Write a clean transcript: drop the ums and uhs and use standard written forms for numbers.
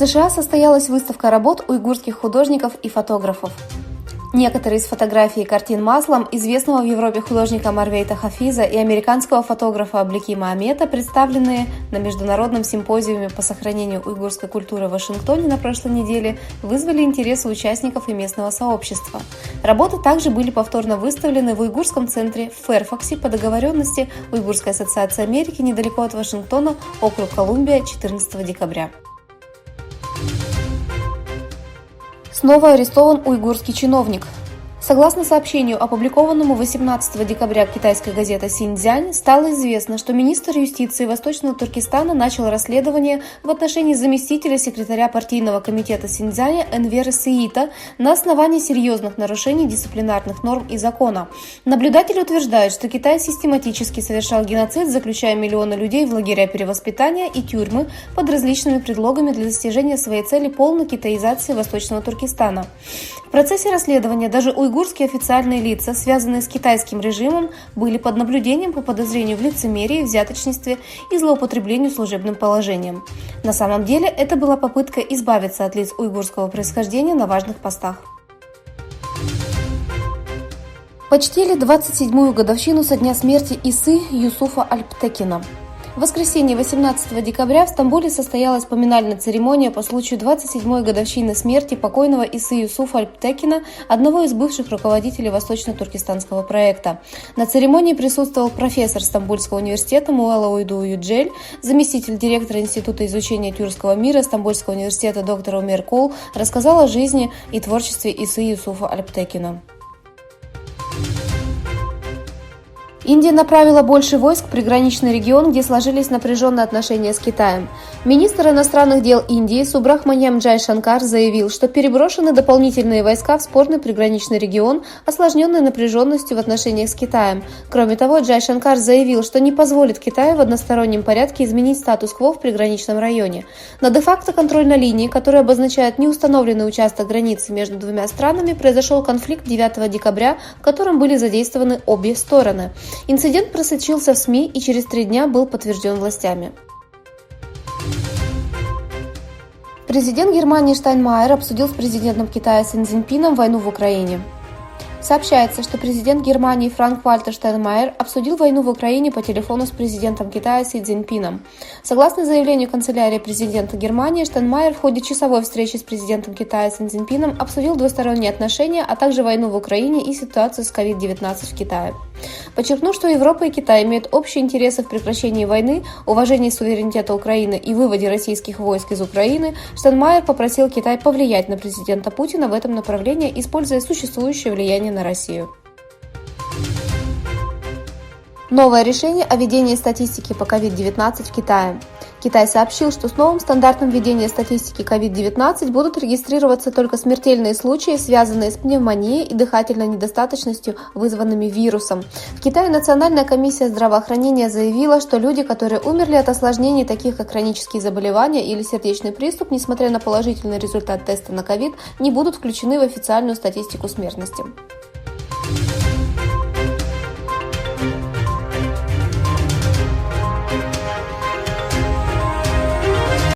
США состоялась выставка работ уйгурских художников и фотографов. Некоторые из фотографий и картин маслом известного в Европе художника Марвейта Хафиза и американского фотографа Аблекима Амета, представленные на Международном симпозиуме по сохранению уйгурской культуры в Вашингтоне на прошлой неделе, вызвали интерес у участников и местного сообщества. Работы также были повторно выставлены в уйгурском центре в Фэрфаксе по договоренности Уйгурской ассоциации Америки недалеко от Вашингтона, округ Колумбия, 14 декабря. Снова арестован уйгурский чиновник. Согласно сообщению, опубликованному 18 декабря китайской газетой «Синьцзянь», стало известно, что министр юстиции Восточного Туркестана начал расследование в отношении заместителя секретаря партийного комитета Синьцзяня Энвера Сеита на основании серьезных нарушений дисциплинарных норм и закона. Наблюдатели утверждают, что Китай систематически совершал геноцид, заключая миллионы людей в лагеря перевоспитания и тюрьмы под различными предлогами для достижения своей цели полной китаизации Восточного Туркестана. В процессе расследования даже уйгурские официальные лица, связанные с китайским режимом, были под наблюдением по подозрению в лицемерии, взяточничестве и злоупотреблению служебным положением. На самом деле это была попытка избавиться от лиц уйгурского происхождения на важных постах. Почтили 27-ю годовщину со дня смерти Исы Юсуфа Альптекина. В воскресенье 18 декабря в Стамбуле состоялась поминальная церемония по случаю 27-й годовщины смерти покойного Исы Юсуфа Альптекина, одного из бывших руководителей Восточно-Туркестанского проекта. На церемонии присутствовал профессор Стамбульского университета Муэлла Уйду Юджель, заместитель директора Института изучения тюркского мира Стамбульского университета доктор Умер Кол, рассказал о жизни и творчестве Исы Юсуфа Альптекина. Индия направила больше войск в приграничный регион, где сложились напряженные отношения с Китаем. Министр иностранных дел Индии Субрахманьям Джайшанкар заявил, что переброшены дополнительные войска в спорный приграничный регион, осложненный напряженностью в отношениях с Китаем. Кроме того, Джайшанкар заявил, что не позволит Китаю в одностороннем порядке изменить статус-кво в приграничном районе. На де-факто контрольной линии, которая обозначает неустановленный участок границы между двумя странами, произошел конфликт 9 декабря, в котором были задействованы обе стороны. Инцидент просочился в СМИ и через 3 дня был подтвержден властями. Президент Германии Штайнмайер обсудил с президентом Китая Си Цзиньпином войну в Украине. Сообщается, что президент Германии Франк-Вальтер Штайнмайер обсудил войну в Украине по телефону с президентом Китая Си Цзиньпином. Согласно заявлению канцелярии президента Германии, Штайнмайер в ходе часовой встречи с президентом Китая Си Цзиньпином обсудил двусторонние отношения, а также войну в Украине и ситуацию с COVID-19 в Китае. Подчеркнув, что Европа и Китай имеют общие интересы в прекращении войны, уважении суверенитета Украины и выводе российских войск из Украины, Штайнмайер попросил Китай повлиять на президента Путина в этом направлении, используя существующее влияние на Россию. Новое решение о ведении статистики по COVID-19 в Китае. Китай сообщил, что с новым стандартом ведения статистики COVID-19 будут регистрироваться только смертельные случаи, связанные с пневмонией и дыхательной недостаточностью, вызванными вирусом. В Китае Национальная комиссия здравоохранения заявила, что люди, которые умерли от осложнений, таких как хронические заболевания или сердечный приступ, несмотря на положительный результат теста на COVID, не будут включены в официальную статистику смертности.